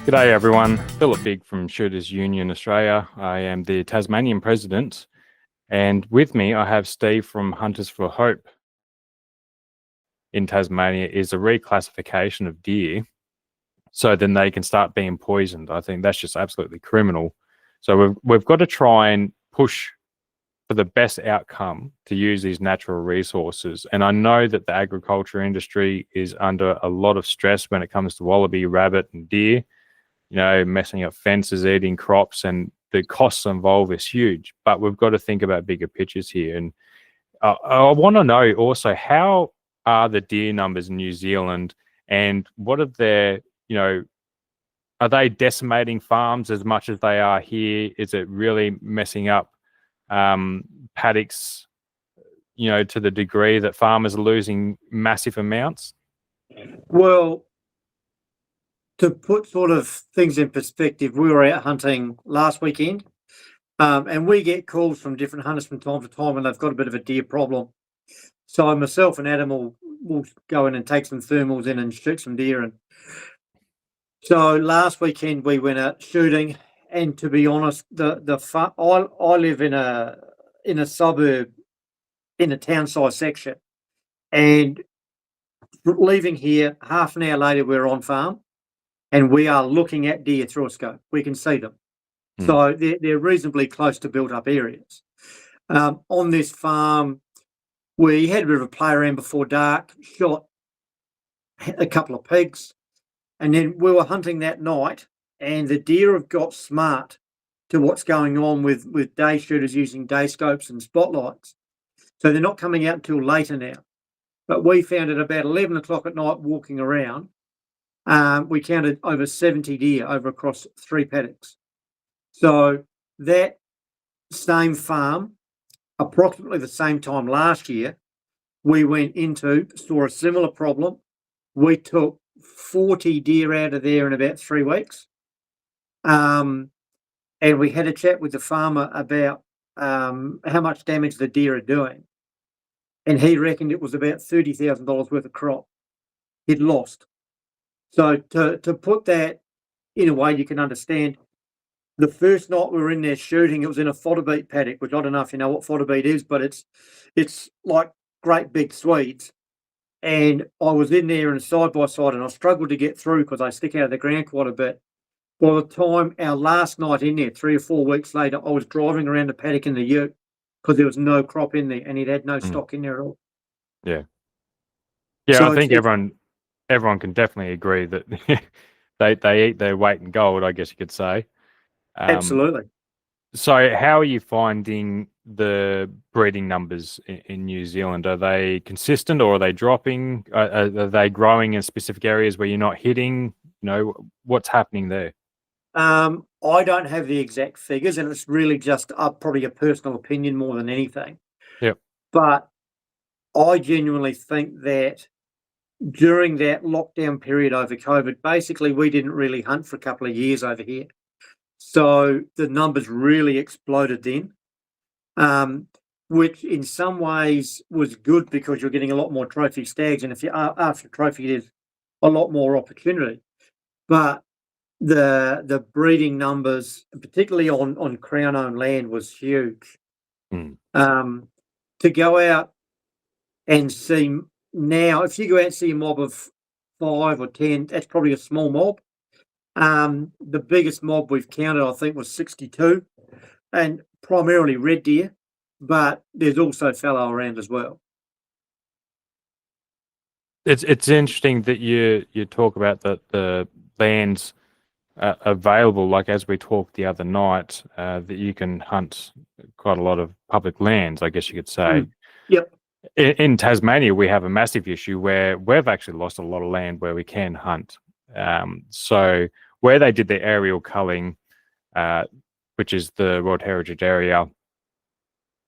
G'day everyone, Phillip Bigg from Shooters Union Australia. I am the Tasmanian president, and with me I have Steve from Hunters4Hope in Tasmania. Is a reclassification of deer so then they can start being poisoned. I think that's just absolutely criminal. So we've got to try and push for the best outcome to use these natural resources. And I know that the agriculture industry is under a lot of stress when it comes to wallaby, rabbit and deer. Messing up fences, eating crops, and the costs involved is huge. But we've got to think about bigger pictures here. And I want to know also, how are the deer numbers in New Zealand, and what are their, are they decimating farms as much as they are here? Is it really messing up paddocks, to the degree that farmers are losing massive amounts? Well, to put sort of things in perspective, we were out hunting last weekend, and we get calls from different hunters from time to time when they've got a bit of a deer problem. So myself and Adam will go in and take some thermals in and shoot some deer. And so last weekend we went out shooting, and to be honest, I live in a suburb in a town size section, and leaving here half an hour later we're on farm. And we are looking at deer through a scope. We can see them. So they're reasonably close to built-up areas. On this farm, we had a bit of a play around before dark, shot a couple of pigs, and then we were hunting that night, and the deer have got smart to what's going on with day shooters using day scopes and spotlights. So they're not coming out until later now. But we found at about 11 o'clock at night walking around, we counted over 70 deer over across 3 paddocks. So that same farm, approximately the same time last year, we went into, saw a similar problem. We took 40 deer out of there in about 3 weeks. And we had a chat with the farmer about how much damage the deer are doing. And he reckoned it was about $30,000 worth of crop he'd lost. So to put that in a way you can understand, the first night we were in there shooting, it was in a fodder beet paddock, which I don't know if you know what fodder beet is, but it's like great big Swedes. And I was in there in a side-by-side, and I struggled to get through because I stick out of the ground quite a bit. By the time our last night in there, 3 or 4 weeks later, I was driving around the paddock in the ute because there was no crop in there, and it had no stock in there at all. Yeah. Yeah, so I think everyone can definitely agree that they eat their weight in gold, I guess you could say. Absolutely. So how are you finding the breeding numbers in New Zealand? Are they consistent, or are they dropping? Are they growing in specific areas where you're not hitting? What's happening there? I don't have the exact figures, and it's really just probably a personal opinion more than anything. Yep. But I genuinely think that during that lockdown period over COVID, basically we didn't really hunt for a couple of years over here. So the numbers really exploded then, which in some ways was good because you're getting a lot more trophy stags. And if you're after a trophy, there's a lot more opportunity. But the breeding numbers, particularly on Crown-owned land, was huge. To go out and see now, if you go out and see a mob of 5 or 10, that's probably a small mob. The biggest mob we've counted, I think, was 62, and primarily red deer, but there's also fallow around as well. It's interesting that you talk about the lands available, like as we talked the other night, that you can hunt quite a lot of public lands, I guess you could say. Yep. In Tasmania, we have a massive issue where we've actually lost a lot of land where we can hunt. So where they did the aerial culling, which is the World Heritage Area,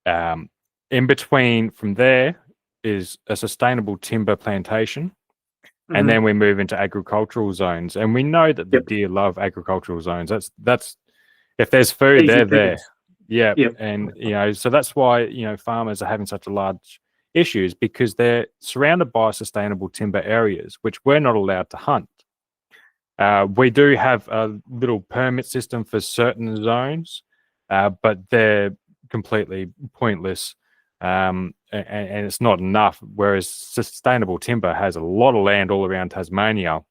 in between from there is a sustainable timber plantation. And then we move into agricultural zones, and we know that the deer love agricultural zones. That's if there's food, they're there. Yeah. And so that's why farmers are having such a large issues, because they're surrounded by sustainable timber areas, which we're not allowed to hunt. We do have a little permit system for certain zones, but they're completely pointless, and it's not enough. Whereas sustainable timber has a lot of land all around Tasmania,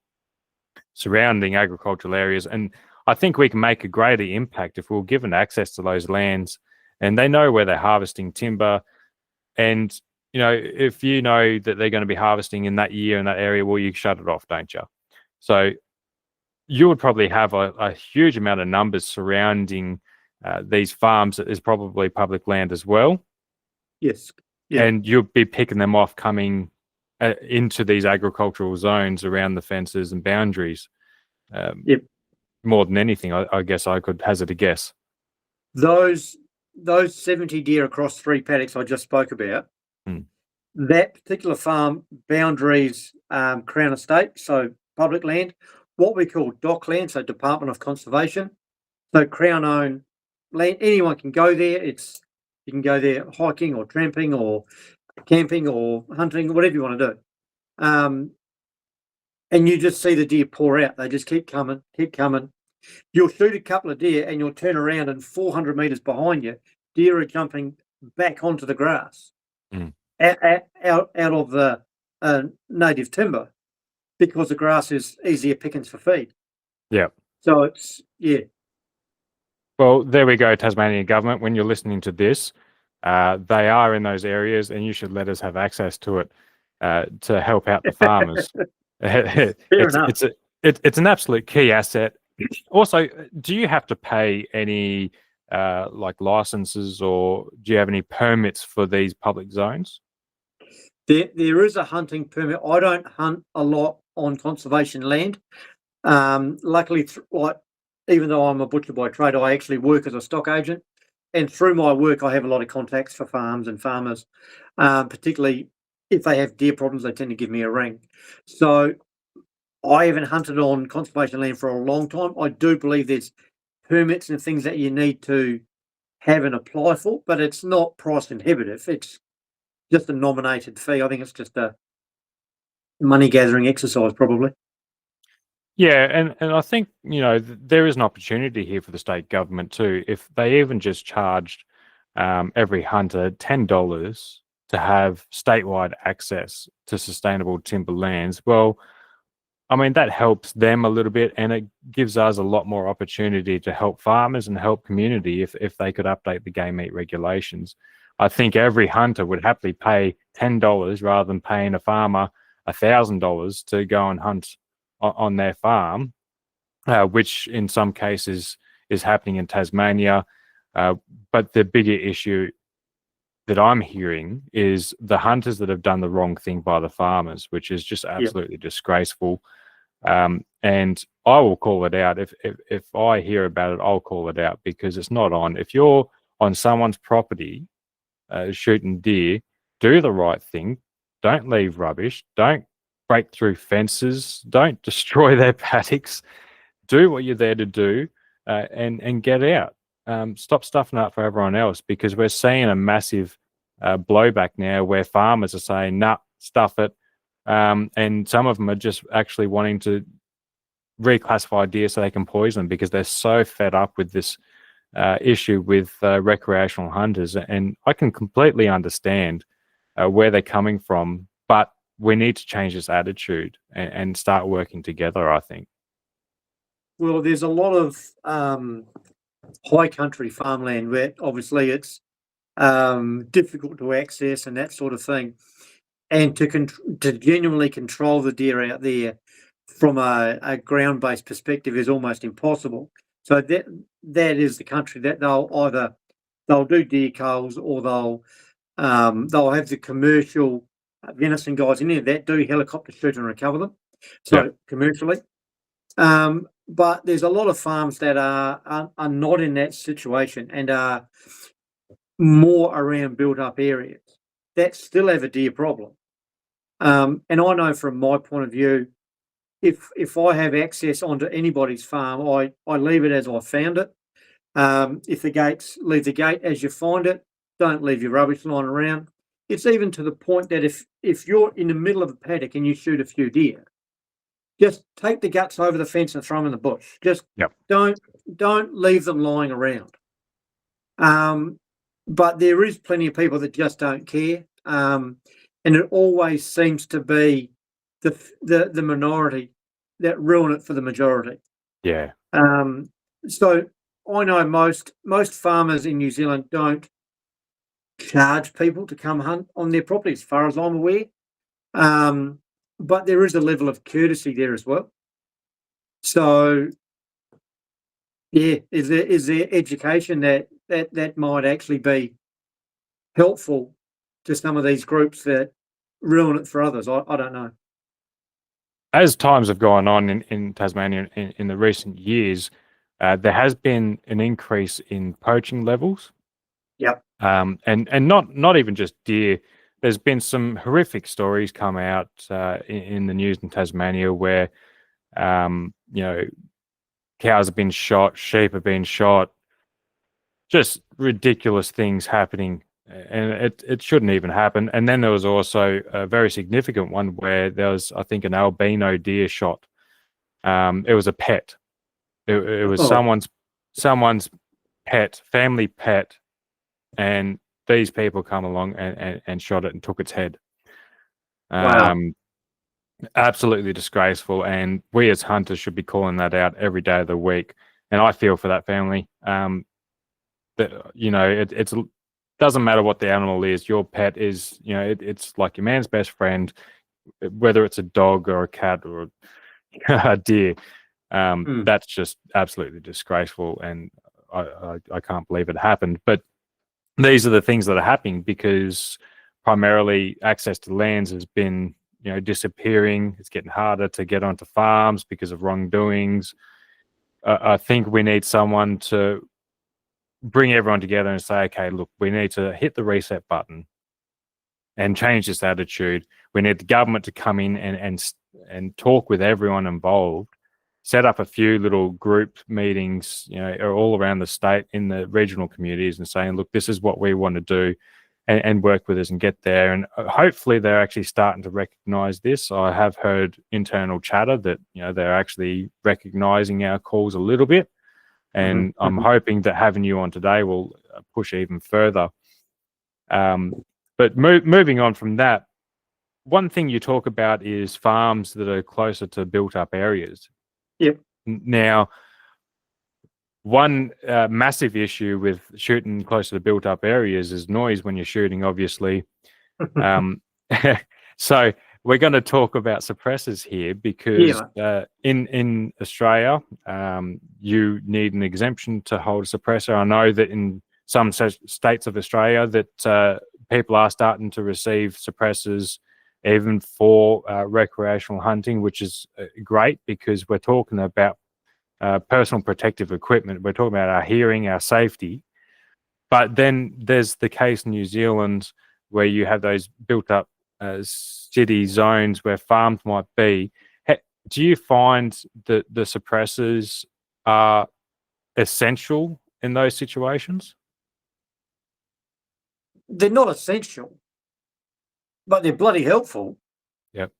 surrounding agricultural areas, and I think we can make a greater impact if we're given access to those lands, and they know where they're harvesting timber. And if you know that they're going to be harvesting in that year in that area, well, you shut it off, don't you? So you would probably have a huge amount of numbers surrounding these farms that is probably public land as well. Yes. Yeah. And you'll be picking them off coming into these agricultural zones around the fences and boundaries. Yep. More than anything, I guess I could hazard a guess. Those 70 deer across 3 paddocks I just spoke about, that particular farm boundaries Crown Estate, so public land, what we call DOC land, so Department of Conservation. So Crown-owned land, anyone can go there. You can go there hiking or tramping or camping or hunting, whatever you want to do. And you just see the deer pour out. They just keep coming. You'll shoot a couple of deer and you'll turn around and 400 metres behind you, deer are jumping back onto the grass out of the native timber because the grass is easier pickings for feed. Yeah. So it's, yeah. Well, there we go, Tasmanian government. When you're listening to this, they are in those areas and you should let us have access to it to help out the farmers. It's an absolute key asset. Also, do you have to pay any like licenses, or do you have any permits for these public zones? There is a hunting permit. I don't hunt a lot on conservation land. Luckily, even though I'm a butcher by trade, I actually work as a stock agent, and through my work, I have a lot of contacts for farms and farmers. Particularly if they have deer problems, they tend to give me a ring. So I haven't hunted on conservation land for a long time. I do believe there's permits and things that you need to have and apply for, but it's not price inhibitive. It's just a nominated fee. I think it's just a money gathering exercise, probably. Yeah, and I think there is an opportunity here for the state government too. If they even just charged every hunter $10 to have statewide access to sustainable timber lands, well, I mean, that helps them a little bit, and it gives us a lot more opportunity to help farmers and help community if they could update the game meat regulations. I think every hunter would happily pay $10 rather than paying a farmer $1,000 to go and hunt on their farm, which in some cases is happening in Tasmania. But the bigger issue that I'm hearing is the hunters that have done the wrong thing by the farmers, which is just absolutely disgraceful. And I will call it out. If I hear about it, I'll call it out, because it's not on. If you're on someone's property shooting deer, do the right thing. Don't leave rubbish. Don't break through fences. Don't destroy their paddocks. Do what you're there to do, and get out. Stop stuffing up for everyone else, because we're seeing a massive blowback now where farmers are saying, nah, stuff it. And some of them are just actually wanting to reclassify deer so they can poison them, because they're so fed up with this issue with recreational hunters. And I can completely understand where they're coming from, but we need to change this attitude and start working together, I think. Well, there's a lot of high country farmland where obviously it's difficult to access and that sort of thing. And to genuinely control the deer out there from a ground-based perspective is almost impossible. So that is the country that they'll do deer culls, or they'll have the commercial venison guys in there that do helicopter shoot and recover them. So commercially. But there's a lot of farms that are not in that situation and are more around built-up areas that still have a deer problem. And I know from my point of view, if I have access onto anybody's farm, I leave it as I found it. If leave the gate as you find it. Don't leave your rubbish lying around. It's even to the point that if you're in the middle of a paddock and you shoot a few deer, just take the guts over the fence and throw them in the bush. Just Yep. don't leave them lying around. But there is plenty of people that just don't care, and it always seems to be the minority that ruin it for the majority. Yeah. So I know most farmers in New Zealand don't charge people to come hunt on their property, as far as I'm aware. But there is a level of courtesy there as well. So, yeah, is there education that might actually be helpful to some of these groups that ruin it for others? I don't know. As times have gone on in Tasmania in the recent years, there has been an increase in poaching levels. Yep. And not even just deer. There's been some horrific stories come out in the news in Tasmania where, cows have been shot, sheep have been shot, just ridiculous things happening, and it shouldn't even happen. And then there was also a very significant one where there was, I think, an albino deer shot. It was a pet. It was someone's pet, family pet, and these people come along and shot it and took its head. Wow. Absolutely disgraceful, and we as hunters should be calling that out every day of the week. And I feel for that family. It doesn't matter what the animal is. Your pet is, it's like your man's best friend, whether it's a dog or a cat or a deer. That's just absolutely disgraceful, and I can't believe it happened. But these are the things that are happening because primarily access to lands has been, disappearing. It's getting harder to get onto farms because of wrongdoings. I think we need someone to bring everyone together and say, okay, look, we need to hit the reset button and change this attitude. We need the government to come in and talk with everyone involved, set up a few little group meetings, all around the state in the regional communities and saying, look, this is what we want to do, and work with us and get there. And hopefully they're actually starting to recognize this. I have heard internal chatter that, they're actually recognizing our calls a little bit. And I'm hoping that having you on today will push even further. But moving on from that, one thing you talk about is farms that are closer to built-up areas. Yep. Now, one massive issue with shooting closer to built-up areas is noise when you're shooting, obviously. So we're going to talk about suppressors here because in Australia, you need an exemption to hold a suppressor. I know that in some states of Australia that people are starting to receive suppressors even for recreational hunting, which is great because we're talking about personal protective equipment. We're talking about our hearing, our safety. But then there's the case in New Zealand where you have those built up city zones where farms might be. Do you find that the suppressors are essential in those situations? They're not essential, but they're bloody helpful. Yep.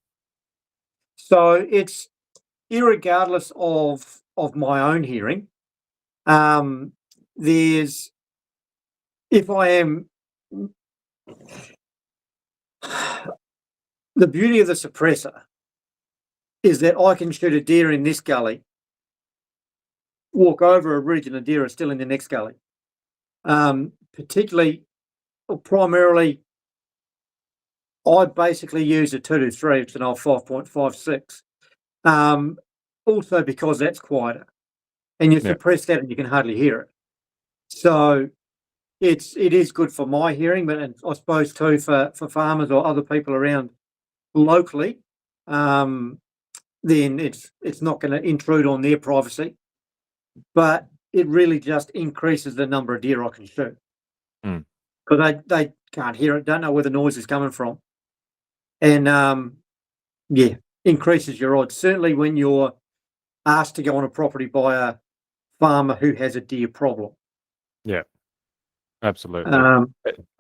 So it's irregardless of my own hearing. There's, if I am, the beauty of the suppressor is that I can shoot a deer in this gully, walk over a ridge and a deer is still in the next gully. Particularly, or primarily, I basically use a 223. It's an old 5.56. Also because that's quieter, and you suppress that and you can hardly hear it. So it is good for my hearing, but I suppose too for farmers or other people around locally. Then it's not going to intrude on their privacy, but it really just increases the number of deer I can shoot because they can't hear it, don't know where the noise is coming from, and increases your odds. Certainly when you're asked to go on a property by a farmer who has a deer problem. Yeah, absolutely.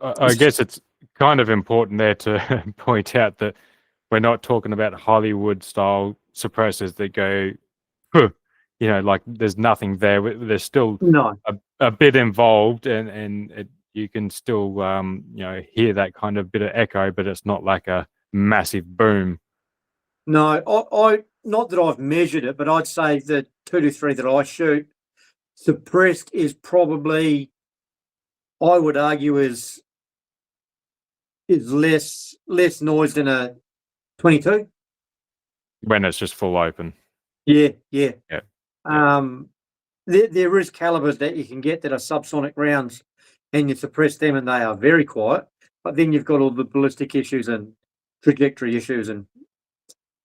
I guess it's kind of important there to point out that we're not talking about Hollywood style suppressors that go, "Huh," like there's nothing there. There's still No, a bit involved, and you can still hear that kind of bit of echo, but it's not like a massive boom. no. I not that I've measured it, but I'd say the 223 that I shoot suppressed is probably, I would argue, is less noise than a 22. When it's just full open. Yeah, yeah. Yeah. There is calibers that you can get that are subsonic rounds, and you suppress them, and they are very quiet. But then you've got all the ballistic issues and trajectory issues, and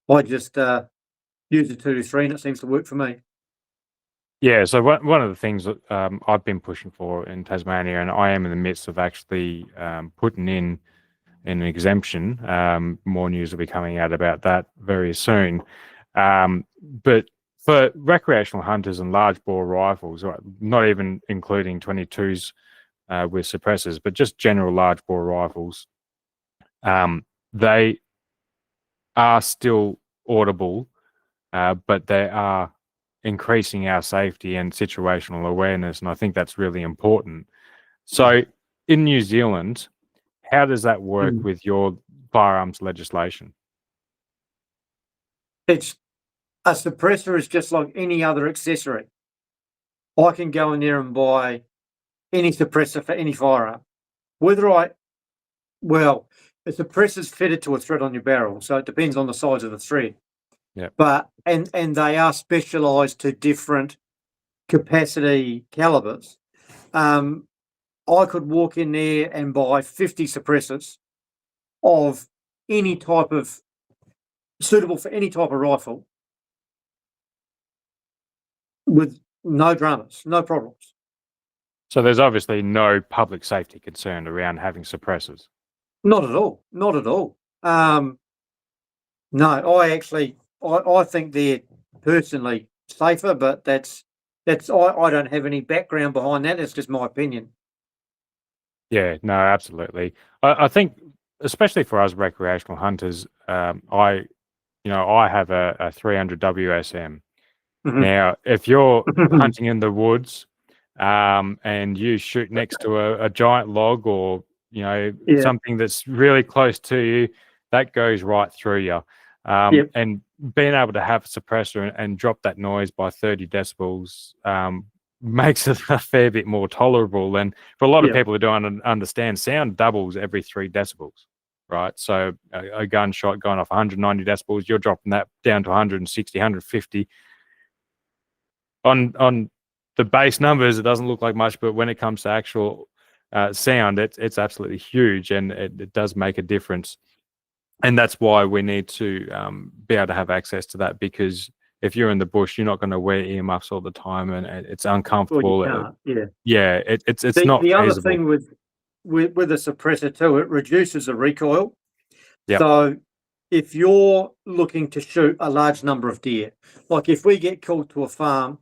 I just use the 223, and it seems to work for me. Yeah, so one of the things that I've been pushing for in Tasmania, and I am in the midst of actually putting in an exemption. More news will be coming out about that very soon. But for recreational hunters and large bore rifles, not even including 22s with suppressors, but just general large bore rifles, they are still audible, but they are increasing our safety and situational awareness, and I think that's really important. So in New Zealand, how does that work with your firearms legislation? It's a suppressor is just like any other accessory. I can go in there and buy any suppressor for any firearm. The suppressor's fitted to a thread on your barrel, so it depends on the size of the thread. Yeah. But and they are specialised to different capacity calibers. I could walk in there and buy 50 suppressors of any type of suitable for any type of rifle with no dramas, no problems. So there's obviously no public safety concern around having suppressors. Not at all. Not at all. No, I think they're personally safer, but that's I don't have any background behind that. It's just my opinion. Yeah, no, absolutely. I think, especially for us recreational hunters, I have a 300 WSM. Mhm. Now, if you're hunting in the woods, and you shoot next to a giant log or Yeah. something that's really close to you, that goes right through you. Yep. And being able to have a suppressor and drop that noise by 30 decibels makes it a fair bit more tolerable. And for a lot of Yep. people who don't understand, sound doubles every 3 decibels, right? So a gunshot going off 190 decibels, you're dropping that down to 160, 150. On the base numbers, it doesn't look like much, but when it comes to actual sound, it's absolutely huge, and it does make a difference. And that's why we need to be able to have access to that, because if you're in the bush, you're not going to wear earmuffs all the time, and it's uncomfortable. Well, you can't. Yeah, it's not The other feasible. thing with a suppressor too, it reduces the recoil. Yep. So if you're looking to shoot a large number of deer, like if we get called to a farm,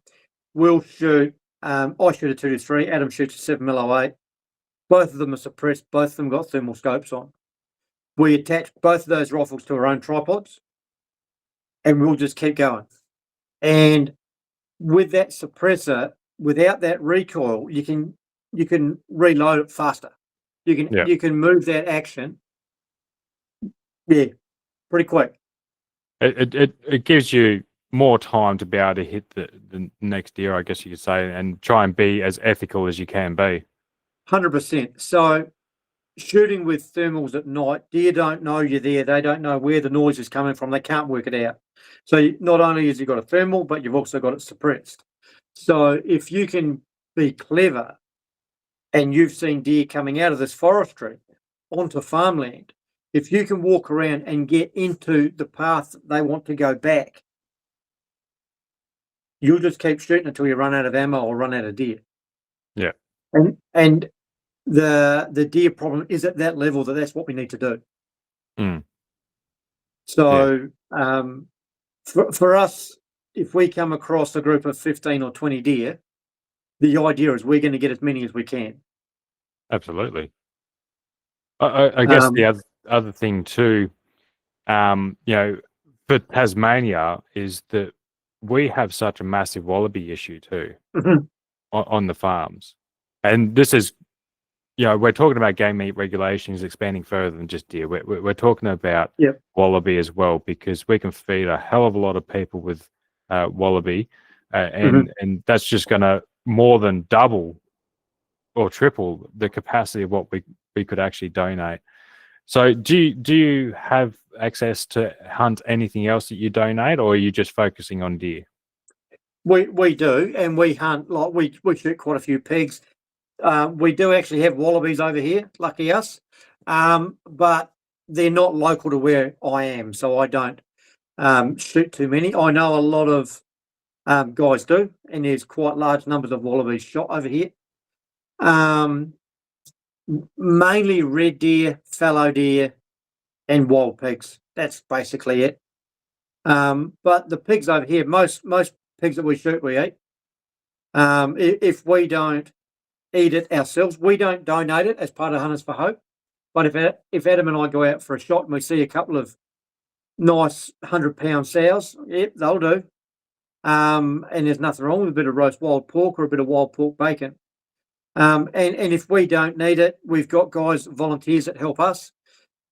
we'll shoot. I shoot a 223. Adam shoots a 7mm08. Both of them are suppressed. Both of them got thermal scopes on. We attach both of those rifles to our own tripods, and we'll just keep going. And with that suppressor, without that recoil, you can reload it faster. You can move that action, pretty quick. It gives you more time to be able to hit the next deer, I guess you could say, and try and be as ethical as you can be. 100%. So shooting with thermals at night, deer don't know you're there. They don't know where the noise is coming from. They can't work it out. So not only has you got a thermal, but you've also got it suppressed. So if you can be clever, and you've seen deer coming out of this forestry onto farmland, if you can walk around and get into the path that they want to go back, you'll just keep shooting until you run out of ammo or run out of deer. Yeah. And the deer problem is at that level that's what we need to do. So for us, if we come across a group of 15 or 20 deer, the idea is we're going to get as many as we can. Absolutely. I guess the other thing too, for for Tasmania is that we have such a massive wallaby issue too on the farms. And this is, we're talking about game meat regulations expanding further than just deer. We're talking about wallaby as well, because we can feed a hell of a lot of people with wallaby, and that's just going to more than double or triple the capacity of what we could actually donate. So do you have access to hunt anything else that you donate, or are you just focusing on deer? We do, and we hunt, like we shoot quite a few pigs. We do actually have wallabies over here, lucky us, but they're not local to where I am, so I don't shoot too many. I know a lot of guys do, and there's quite large numbers of wallabies shot over here. Mainly red deer, fallow deer, and wild pigs. That's basically it. But the pigs over here, most pigs that we shoot, we eat. If we don't eat it ourselves, we don't donate it as part of Hunters for Hope. But if Adam and I go out for a shot and we see a couple of nice 100-pound sows, they'll do. And there's nothing wrong with a bit of roast wild pork or a bit of wild pork bacon. And if we don't need it, we've got guys, volunteers that help us,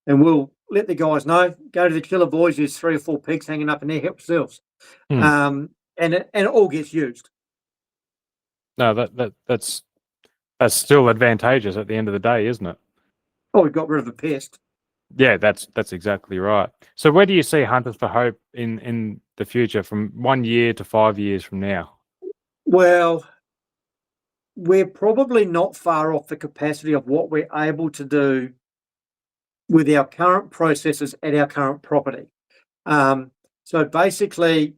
and we'll let the guys know. Go to the Chiller Boys. There's 3 or 4 pigs hanging up in there. Help yourselves. And it all gets used. No, that's still advantageous at the end of the day, isn't it? Oh, we've got rid of a pest. Yeah, that's exactly right. So where do you see Hunters for Hope in the future, from 1 year to 5 years from now? Well, we're probably not far off the capacity of what we're able to do with our current processes at our current property. So basically,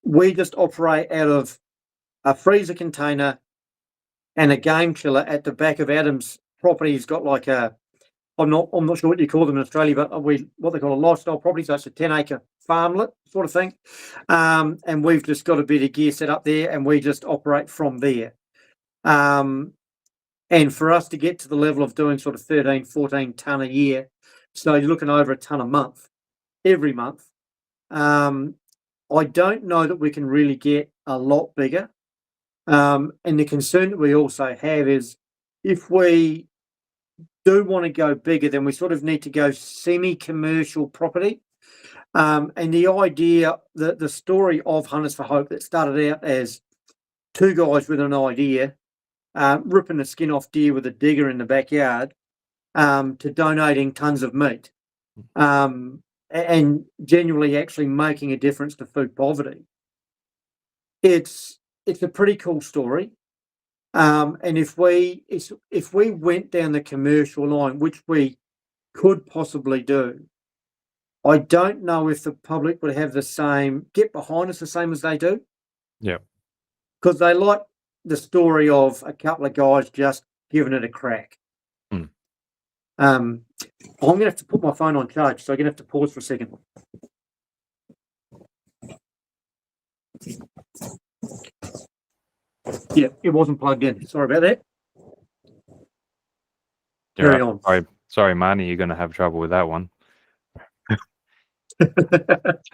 we just operate out of a freezer container and a game chiller at the back of Adam's property. He's got like I'm not sure what you call them in Australia, but what they call a lifestyle property. So it's a 10-acre farmlet sort of thing. And we've just got a bit of gear set up there, and we just operate from there. And for us to get to the level of doing sort of 13, 14 tonne a year, so you're looking over a tonne a month, every month. I don't know that we can really get a lot bigger. And the concern that we also have is, if we do want to go bigger, then we sort of need to go semi-commercial property. And the idea, the story of Hunters for Hope, that started out as 2 guys with an idea, ripping the skin off deer with a digger in the backyard, to donating tons of meat, and genuinely actually making a difference to food poverty. It's a pretty cool story. And if we went down the commercial line, which we could possibly do, I don't know if the public would have get behind us the same as they do. Yeah. Because they like the story of a couple of guys just giving it a crack. I'm going to have to put my phone on charge, so I'm going to have to pause for a second. Yeah, it wasn't plugged in. Sorry about that. Carry on. Sorry, Marnie, you're going to have trouble with that one.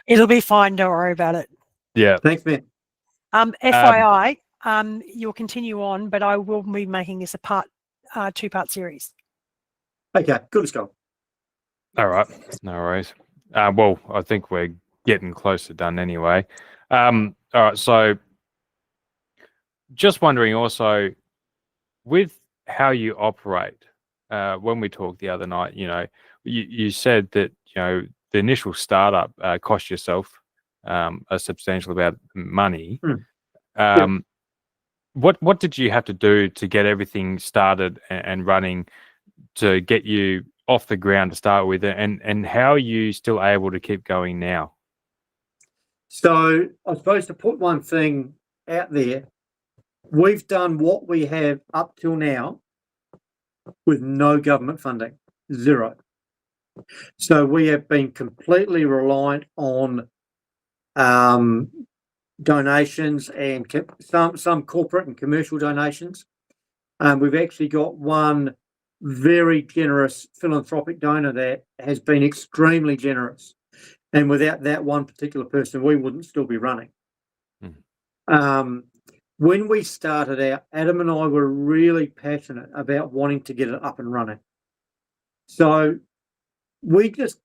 It'll be fine. Don't worry about it. Yeah. Thanks, man. FYI, you'll continue on, but I will be making this a 2-part series. Okay, good as go. All right, no worries. Well, I think we're getting close to done anyway. All right, so just wondering also, with how you operate, when we talked the other night, you said that, the initial startup cost yourself a substantial amount of money. What did you have to do to get everything started and running, to get you off the ground to start with, and how are you still able to keep going now? So I suppose, to put one thing out there, we've done what we have up till now with no government funding, 0. So we have been completely reliant on donations and some corporate and commercial donations. We've actually got one very generous philanthropic donor that has been extremely generous, And without that one particular person, we wouldn't still be running. Mm. When we started out, Adam and I were really passionate about wanting to get it up and running. So we just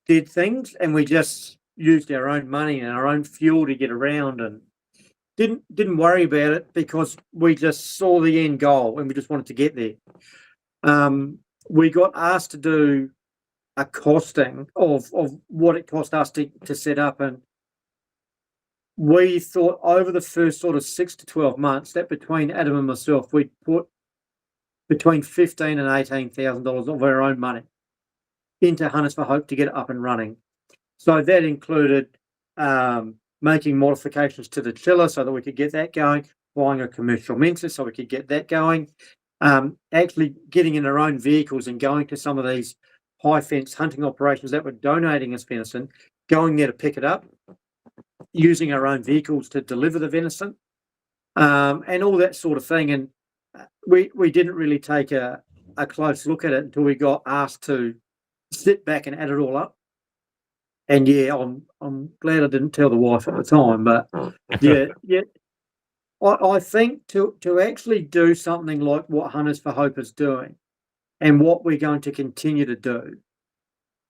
did things, and we just used our own money and our own fuel to get around, and didn't worry about it because we just saw the end goal and we just wanted to get there. We got asked to do a costing of what it cost us to set up, and we thought over the first sort of 6 to 12 months that between Adam and myself, we'd put between $15,000 and $18,000 of our own money into Hunters for Hope to get it up and running. So that included making modifications to the chiller so that we could get that going, buying a commercial mincer so we could get that going, actually getting in our own vehicles and going to some of these high fence hunting operations that were donating us venison, going there to pick it up, using our own vehicles to deliver the venison, and all that sort of thing. And we didn't really take a close look at it until we got asked to sit back and add it all up. And yeah, I'm glad I didn't tell the wife at the time, but yeah. I think to actually do something like what Hunters for Hope is doing and what we're going to continue to do,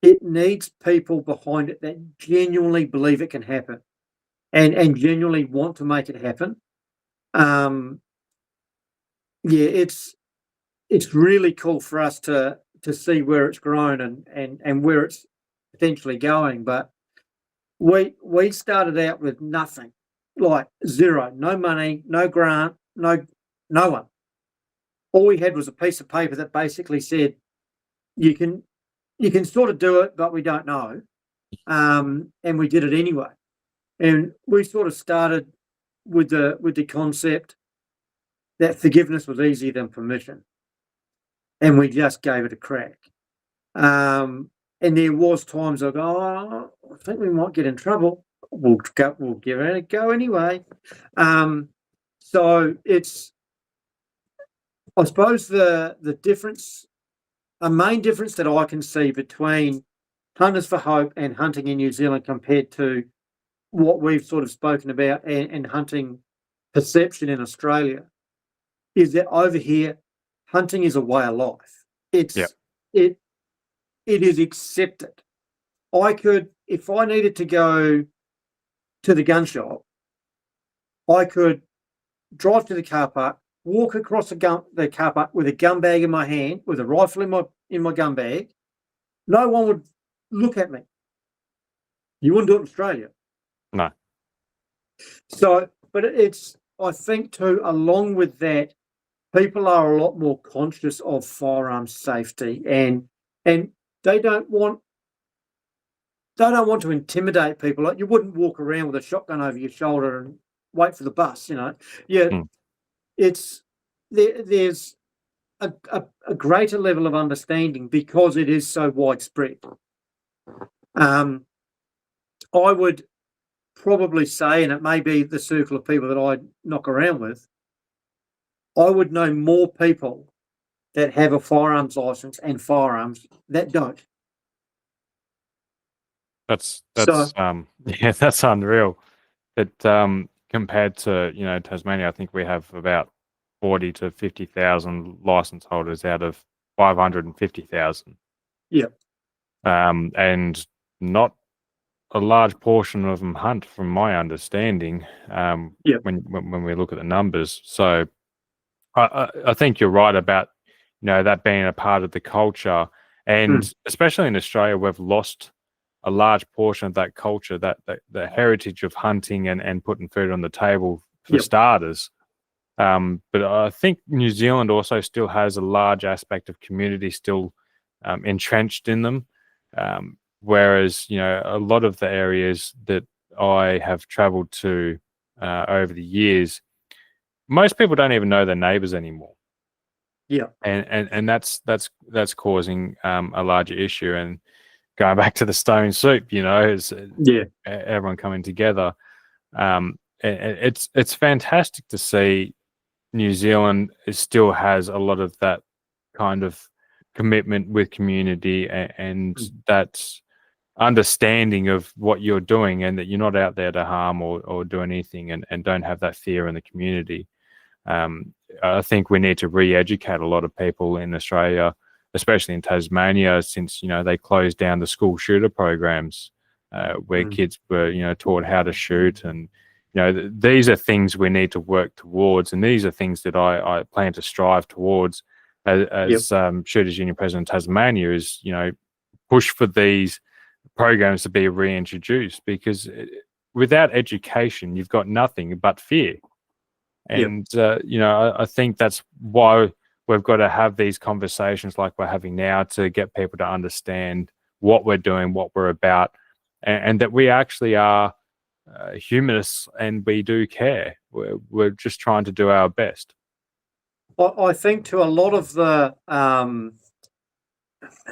it needs people behind it that genuinely believe it can happen and genuinely want to make it happen. It's really cool for us to see where it's grown and where it's potentially going. But we started out with nothing, like zero, no money, no grant, no one. All we had was a piece of paper that basically said you can sort of do it, but we don't know. And we did it anyway. And we sort of started with the concept that forgiveness was easier than permission. And we just gave it a crack. And there was times I go, oh, I think we might get in trouble. We'll give it a go anyway. So it's, I suppose the difference, a main difference that I can see between Hunters for Hope and hunting in New Zealand compared to what we've sort of spoken about and hunting perception in Australia is that over here, hunting is a way of life. It is accepted. I could, if I needed to go to the gun shop, I could drive to the car park, walk across the car park with a gun bag in my hand, with a rifle in my gun bag. No one would look at me. You wouldn't do it in Australia. No. So, but it's, I think too, along with that, people are a lot more conscious of firearm safety and they don't want to intimidate people. Like you wouldn't walk around with a shotgun over your shoulder and wait for the bus, you know. Yeah, it's there's a greater level of understanding because it is so widespread. I would probably say, and it may be the circle of people that I knock around with, I would know more people that have a firearms license and firearms that don't. That's that's unreal. That compared to Tasmania, I think we have about 40 to 50,000 license holders out of 550,000. Yeah. And not a large portion of them hunt, from my understanding. When we look at the numbers, so I think you're right about that being a part of the culture, and especially in Australia, we've lost a large portion of that culture, that the heritage of hunting and putting food on the table for starters. But I think New Zealand also still has a large aspect of community still entrenched in them. Whereas, a lot of the areas that I have traveled to over the years, most people don't even know their neighbors anymore. Yeah. And that's causing a larger issue. And going back to the stone soup, is everyone coming together. It's fantastic to see New Zealand still has a lot of that kind of commitment with community, and that's understanding of what you're doing and that you're not out there to harm or do anything, and don't have that fear in the community. I think we need to re-educate a lot of people in Australia, especially in Tasmania, since they closed down the school shooter programs where kids were taught how to shoot, and these are things we need to work towards, and these are things that I plan to strive towards as Shooters Union President of Tasmania, is push for these programs to be reintroduced, because without education you've got nothing but fear. And I think that's why we've got to have these conversations like we're having now, to get people to understand what we're doing, what we're about, and that we actually are humanists and we do care. We're just trying to do our best. I think to a lot of the, and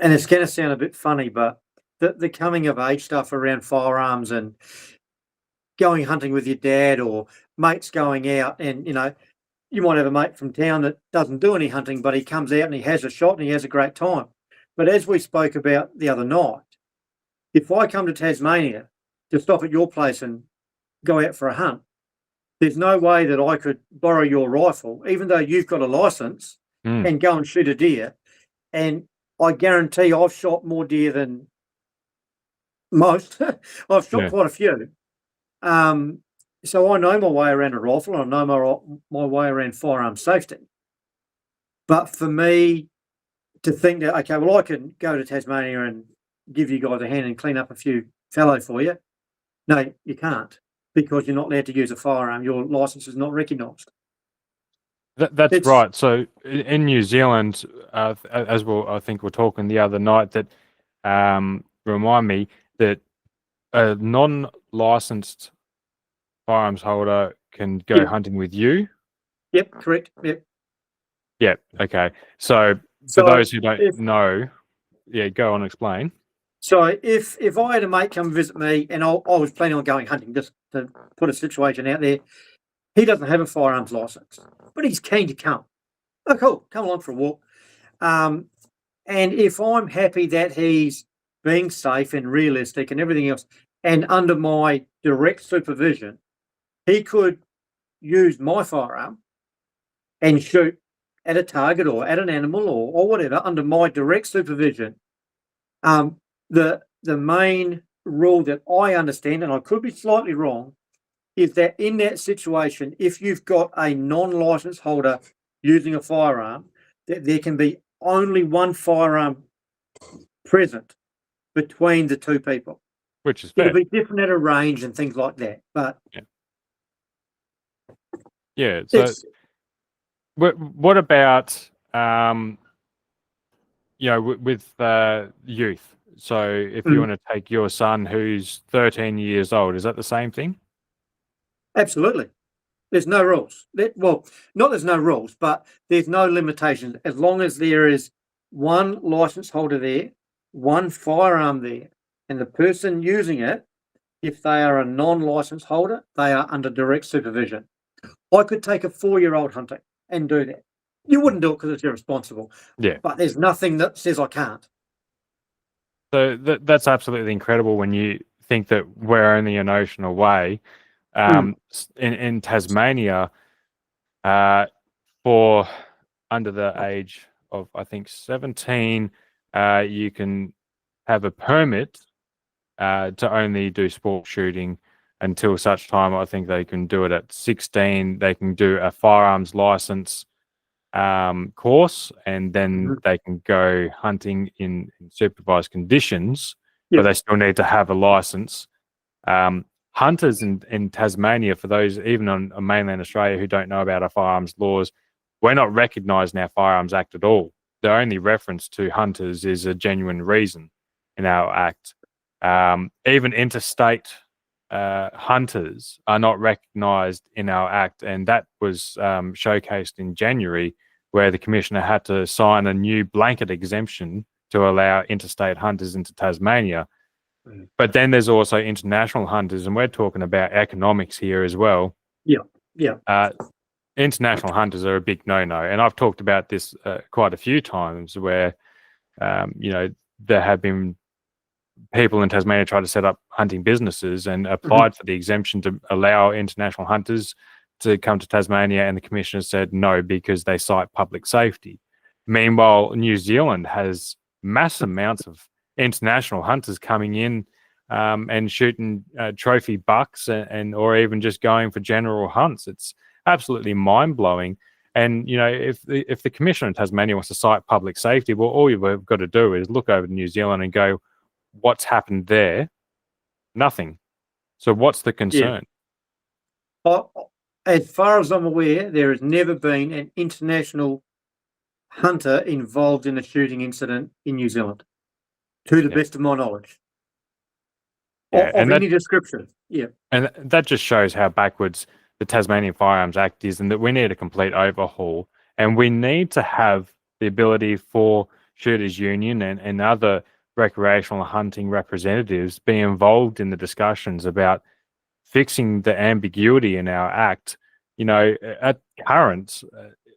it's going to sound a bit funny, but the coming of age stuff around firearms and going hunting with your dad or mates going out, and you might have a mate from town that doesn't do any hunting, but he comes out and he has a shot and he has a great time. But as we spoke about the other night, if I come to Tasmania to stop at your place and go out for a hunt, there's no way that I could borrow your rifle, even though you've got a license, and go and shoot a deer. And I guarantee I've shot more deer than most. I've shot quite a few. So I know my way around a rifle, and I know my way around firearm safety. But for me to think that, okay, well, I can go to Tasmania and give you guys a hand and clean up a few fallow for you. No, you can't, because you're not allowed to use a firearm. Your license is not recognised. That's right. So in New Zealand, as I think we're talking the other night, that remind me that a non-licensed firearms holder can go hunting with you. Yep, correct. Yep. Okay. So for those who don't know, go on, explain. So if I had a mate come visit me, and I was planning on going hunting, just to put a situation out there, he doesn't have a firearms license, but he's keen to come. Oh, cool. Come along for a walk. And if I'm happy that he's being safe and realistic and everything else, and under my direct supervision, he could use my firearm and shoot at a target or at an animal or whatever under my direct supervision. The main rule that I understand, and I could be slightly wrong, is that in that situation, if you've got a non-licensed holder using a firearm, that there can be only one firearm present between the two people. Which is fair. It'll be different at a range and things like that, but so what about with youth? So if you want to take your son who's 13 years old, is that the same thing? Absolutely. There's no rules. Well, not there's no rules, but there's no limitations. As long as there is one license holder there, one firearm there, and the person using it, if they are a non-license holder, they are under direct supervision. I could take a 4-year-old hunting and do that. You wouldn't do it because it's irresponsible. Yeah. But there's nothing that says I can't. So that's absolutely incredible when you think that we're only an ocean away. In Tasmania, for under the age of, I think, 17, you can have a permit to only do sport shooting until such time. I think they can do it at 16. They can do a firearms license course, and then they can go hunting in supervised conditions, but they still need to have a license. Hunters in Tasmania, for those even on mainland Australia who don't know about our firearms laws, we're not recognised in our Firearms Act at all. The only reference to hunters is a genuine reason in our Act. Even interstate hunters are not recognised in our Act, and that was showcased in January, where the Commissioner had to sign a new blanket exemption to allow interstate hunters into Tasmania. But then there's also international hunters, and we're talking about economics here as well. International hunters are a big no-no, and I've talked about this quite a few times, where there have been people in Tasmania tried to set up hunting businesses and applied for the exemption to allow international hunters to come to Tasmania, and the commissioner said no because they cite public safety. Meanwhile, New Zealand has mass amounts of international hunters coming in and shooting trophy bucks and or even just going for general hunts. It's absolutely mind-blowing. And, you know, if the commissioner in Tasmania wants to cite public safety, well, all you've got to do is look over to New Zealand and go, what's happened there? Nothing. So what's the concern? As far as I'm aware, there has never been an international hunter involved in a shooting incident in New Zealand, to the best of my knowledge. Yeah, of any description. Yeah. And that just shows how backwards the Tasmanian Firearms Act is, and that we need a complete overhaul. And we need to have the ability for Shooters Union and other recreational hunting representatives be involved in the discussions about fixing the ambiguity in our act. You know, at current,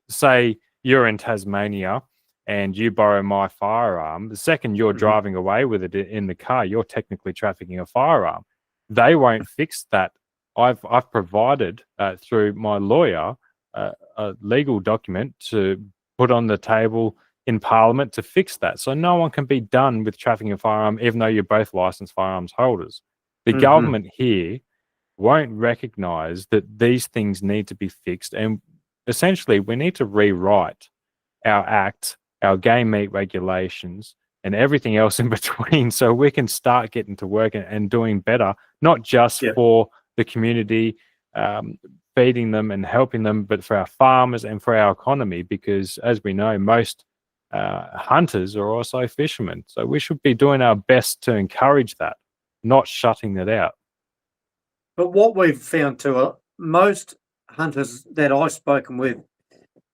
say you're in Tasmania and you borrow my firearm, the second you're driving away with it in the car, you're technically trafficking a firearm. They won't fix that. I've provided through my lawyer a legal document to put on the table in Parliament to fix that. So no one can be done with trafficking a firearm, even though you're both licensed firearms holders. The government here won't recognise that these things need to be fixed, and essentially we need to rewrite our act, our game meat regulations, and everything else in between, so we can start getting to work and doing better, not just for the community, feeding them and helping them, but for our farmers and for our economy, because as we know, most hunters are also fishermen. So we should be doing our best to encourage that, not shutting that out. But what we've found too, most hunters that I've spoken with,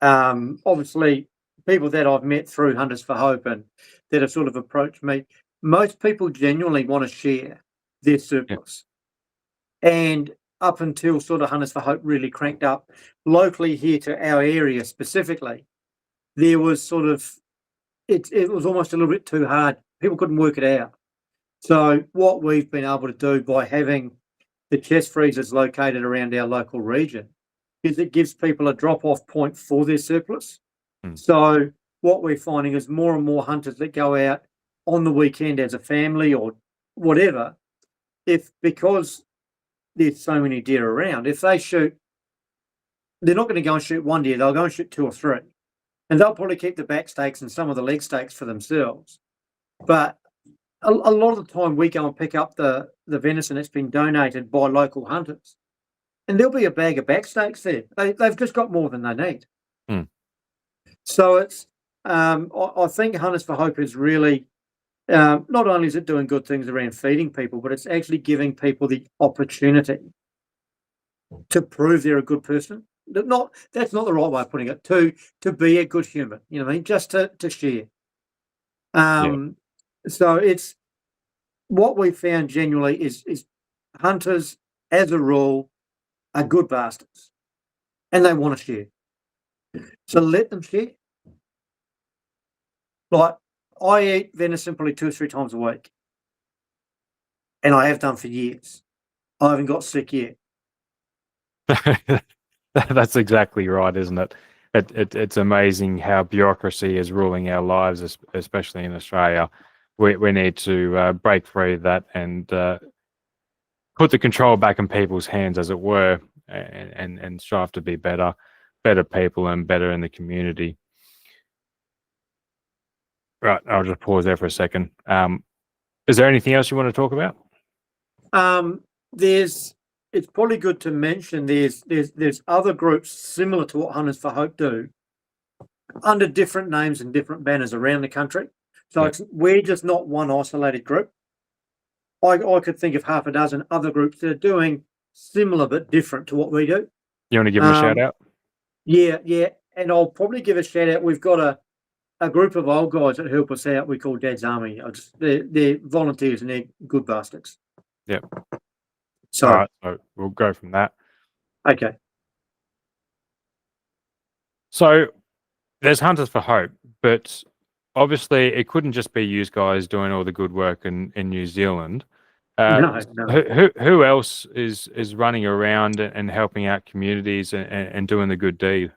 obviously people that I've met through Hunters4Hope and that have sort of approached me, most people genuinely want to share their surplus. And up until sort of Hunters4Hope really cranked up locally here to our area specifically, there was sort of, it was almost a little bit too hard. People couldn't work it out. So what we've been able to do by having the chest freezers located around our local region is it gives people a drop-off point for their surplus. So what we're finding is more and more hunters that go out on the weekend as a family or whatever, because there's so many deer around, if they shoot, they're not going to go and shoot one deer, they'll go and shoot 2 or 3. And they'll probably keep the back stakes and some of the leg stakes for themselves. But a lot of the time we go and pick up the venison that's been donated by local hunters, and there'll be a bag of back stakes there. They've just got more than they need. So it's, I think Hunters4Hope is really, not only is it doing good things around feeding people, but it's actually giving people the opportunity to prove they're a good person. That's not the right way of putting it. To be a good human, you know what I mean? Just to share. So it's what we found genuinely is hunters, as a rule, are good bastards, and they want to share. So let them share. Like, I eat venison probably 2 or 3 times a week, and I have done for years. I haven't got sick yet. That's exactly right, isn't it? It's amazing how bureaucracy is ruling our lives, especially in Australia. We need to break free of that and put the control back in people's hands, as it were, and strive to be better people and better in the community. Right, I'll just pause there for a second. Is there anything else you want to talk about? It's probably good to mention there's other groups similar to what Hunters4Hope do under different names and different banners around the country. So we're just not one isolated group. I could think of half a dozen other groups that are doing similar but different to what we do. You want to give them a shout out? Yeah. And I'll probably give a shout out. We've got a group of old guys that help us out. We call Dad's Army. They're volunteers and they're good bastards. Yep. So, all right, so we'll go from that. Okay. So there's Hunters4Hope, but obviously it couldn't just be you guys doing all the good work in New Zealand. No. Who else is running around and helping out communities and doing the good deed?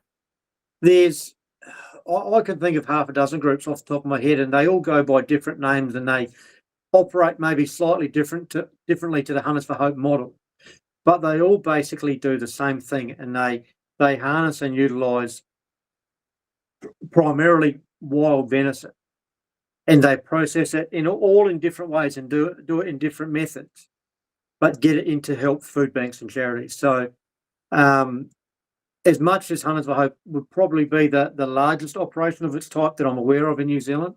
I can think of half a dozen groups off the top of my head, and they all go by different names, and they operate maybe slightly differently to the Hunters for Hope model, but they all basically do the same thing, and they harness and utilise primarily wild venison, and they process it in different ways and do it in different methods, but get it in to help food banks and charities. So, as much as Hunters for Hope would probably be the largest operation of its type that I'm aware of in New Zealand,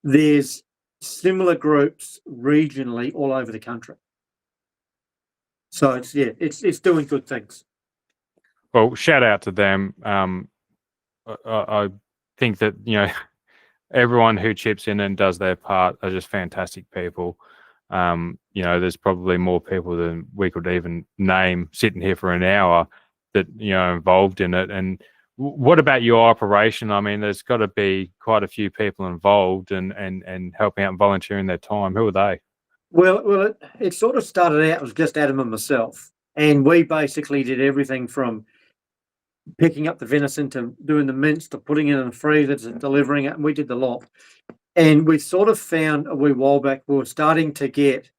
there's similar groups regionally all over the country. So it's doing good things. Well, shout out to them. I think that, everyone who chips in and does their part are just fantastic people. There's probably more people than we could even name sitting here for an hour that, involved in it. And what about your operation? I mean, there's got to be quite a few people involved and helping out and volunteering their time. Who are they? Well, it sort of started out as just Adam and myself, and we basically did everything from picking up the venison to doing the mince to putting it in the freezer to delivering it, and we did the lot. And we sort of found a wee while back we were starting to get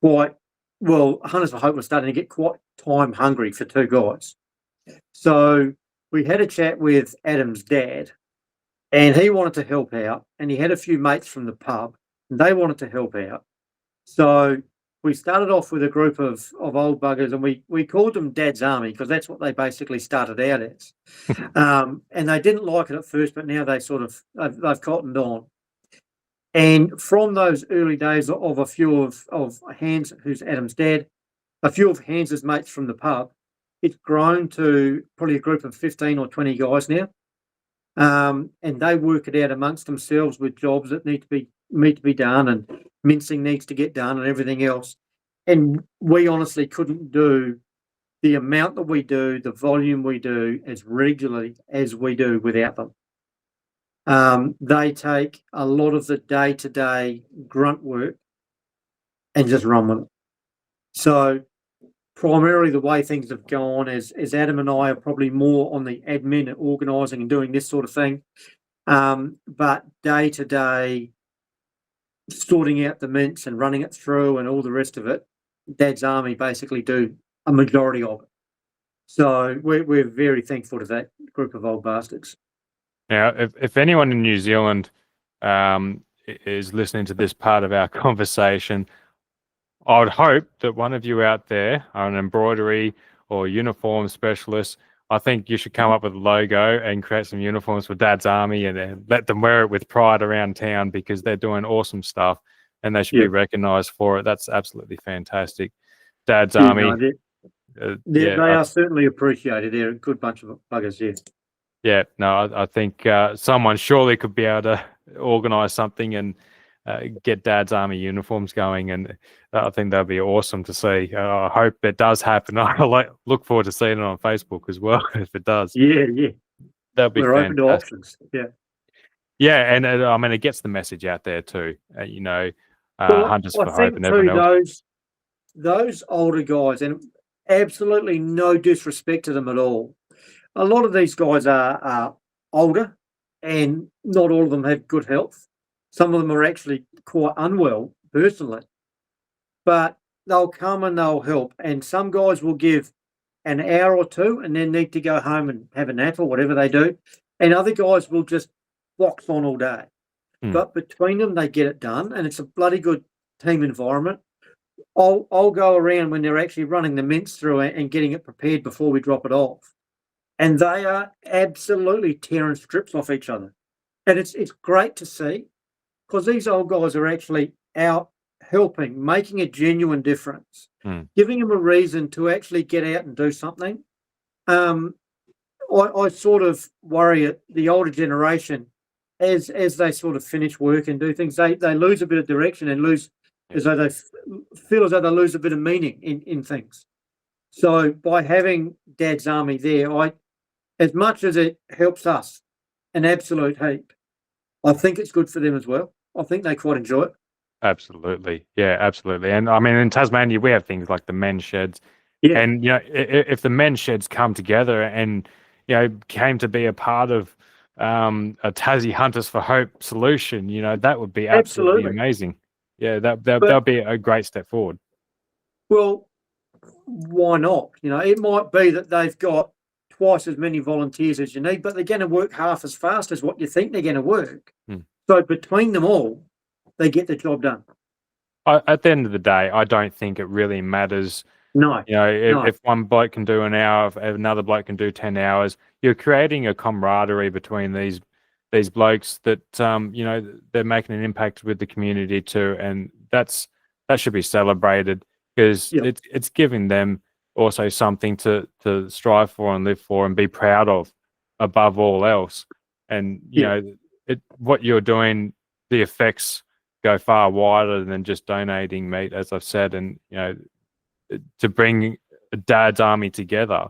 Hunters for Hope was starting to get quite time hungry for two guys. So we had a chat with Adam's dad, and he wanted to help out, and he had a few mates from the pub, and they wanted to help out. So we started off with a group of old buggers, and we called them Dad's Army because that's what they basically started out as. And they didn't like it at first, but now they've cottoned on. And from those early days of a few of Hans, who's Adam's dad, a few of Hans's mates from the pub, it's grown to probably a group of 15 or 20 guys now. And they work it out amongst themselves with jobs that need to be done, and mincing needs to get done and everything else. And we honestly couldn't do the amount that we do, the volume we do as regularly as we do without them. They take a lot of the day-to-day grunt work and just run with it. So primarily the way things have gone is Adam and I are probably more on the admin and organising and doing this sort of thing. But day-to-day, sorting out the mince and running it through and all the rest of it, Dad's Army basically do a majority of it. So we're very thankful to that group of old bastards. Now, if anyone in New Zealand is listening to this part of our conversation, I would hope that one of you out there are an embroidery or uniform specialist. I think you should come up with a logo and create some uniforms for Dad's Army and let them wear it with pride around town, because they're doing awesome stuff and they should be recognised for it. That's absolutely fantastic. Dad's Army. They are certainly appreciated. They're a good bunch of buggers, yes. Yeah, no, I think someone surely could be able to organise something and get Dad's Army uniforms going, and I think that'd be awesome to see. I hope it does happen. I look forward to seeing it on Facebook as well if it does. Yeah, that'd be we're fantastic. open to options. Yeah, and I mean, it gets the message out there too. Hunters for Hope and everyone else. Those older guys, and absolutely no disrespect to them at all, a lot of these guys are older, and not all of them have good health. Some of them are actually quite unwell personally, but they'll come and they'll help. And some guys will give an hour or two and then need to go home and have a nap or whatever they do. And other guys will just box on all day. But between them, they get it done, and it's a bloody good team environment. I'll go around when they're actually running the mince through and getting it prepared before we drop it off. And they are absolutely tearing strips off each other. And it's great to see, because these old guys are actually out helping, making a genuine difference, giving them a reason to actually get out and do something. I sort of worry at the older generation, as they sort of finish work and do things, they lose a bit of direction and as though they feel as though they lose a bit of meaning in things. So by having Dad's Army there, as much as it helps us an absolute heap, I think it's good for them as well. I think they quite enjoy it. Absolutely. Yeah, absolutely. And I mean, in Tasmania, we have things like the men's sheds. Yeah, And, if the men's sheds come together and, came to be a part of a Tassie Hunters for Hope solution, that would be absolutely absolutely. amazing. Yeah, that'll But be a great step forward. well, why not? It might be that they've got twice as many volunteers as you need, but they're going to work half as fast as what you think they're going to work. Hmm. So between them all, they get the job done. At the end of the day, I don't think it really matters. No, no. If one bloke can do an hour, if another bloke can do 10 hours, you're creating a camaraderie between these blokes that they're making an impact with the community too, and that should be celebrated because Yeah, it's giving them also something to strive for and live for and be proud of above all else. And yeah, what you're doing, the effects go far wider than just donating meat, as I've said, and to bring a dad's army together.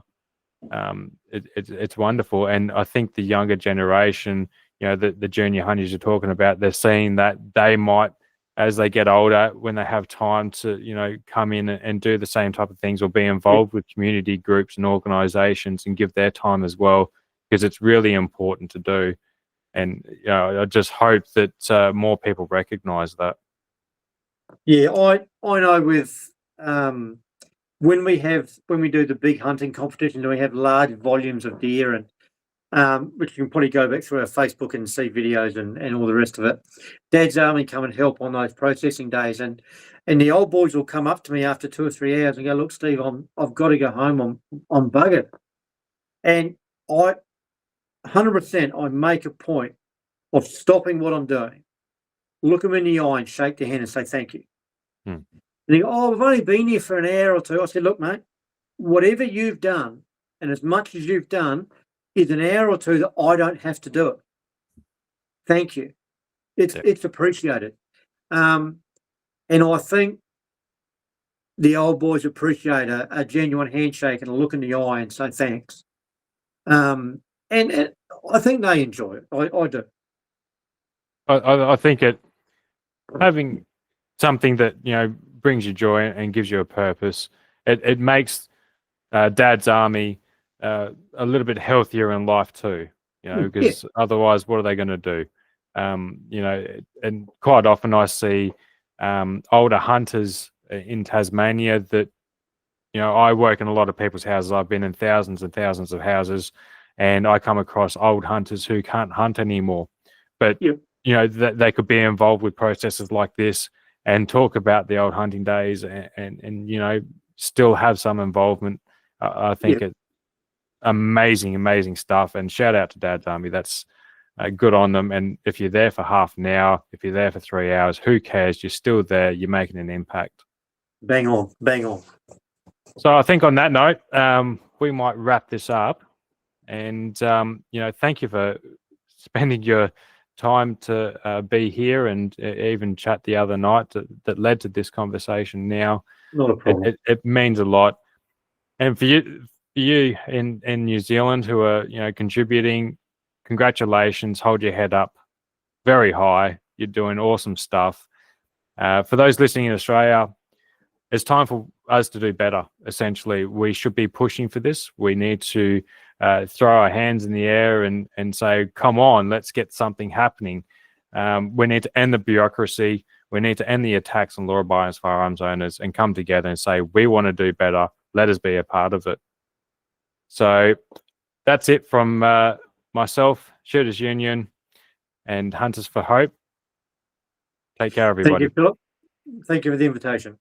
It's wonderful, and I think the younger generation, the junior hunties you're talking about, they're seeing that they might, as they get older, when they have time to come in and do the same type of things or be involved with community groups and organizations and give their time as well, because it's really important to do. And I just hope that more people recognize that. yeah. I know with when we do the big hunting competition, we have large volumes of deer, and which you can probably go back through our Facebook and see videos and all the rest of it. Dad's army come and help on those processing days, and the old boys will come up to me after 2 or 3 hours and go, "Look, Steve, I've got to go home. I'm buggered." And I 100% I make a point of stopping what I'm doing, look them in the eye and shake their hand and say thank you. Hmm. And they go, "Oh, we've only been here for an hour or two." I said, "Look, mate, whatever you've done and as much as you've done is an hour or two that I don't have to do it. Thank you. It's appreciated." And I think the old boys appreciate a genuine handshake and a look in the eye and say thanks. And I think they enjoy it. I do. I think having something that brings you joy and gives you a purpose, it makes Dad's army a little bit healthier in life too. Because otherwise, what are they going to do? And quite often I see older hunters in Tasmania that I work in a lot of people's houses. I've been in thousands and thousands of houses, and I come across old hunters who can't hunt anymore, but Yep. that they could be involved with processes like this and talk about the old hunting days and still have some involvement. I think it's amazing stuff, and shout out to Dad's Army. That's good on them. And if you're there for half an hour, if you're there for 3 hours, who cares? You're still there. You're making an impact. Bang on, bang on. So I think on that note, we might wrap this up. And thank you for spending your time to be here and even chat the other night that led to this conversation. Now, Not a problem. it means a lot. And for you in New Zealand who are contributing, congratulations. Hold your head up very high. You're doing awesome stuff. For those listening in Australia, it's time for us to do better. Essentially, we should be pushing for this. We need to throw our hands in the air and say, come on, let's get something happening. We need to end the bureaucracy. We need to end the attacks on law-abiding firearms owners and come together and say, we want to do better. Let us be a part of it. So that's it from myself, Shooters Union, and Hunters for Hope. Take care, everybody. Thank you, Phillip. Thank you for the invitation.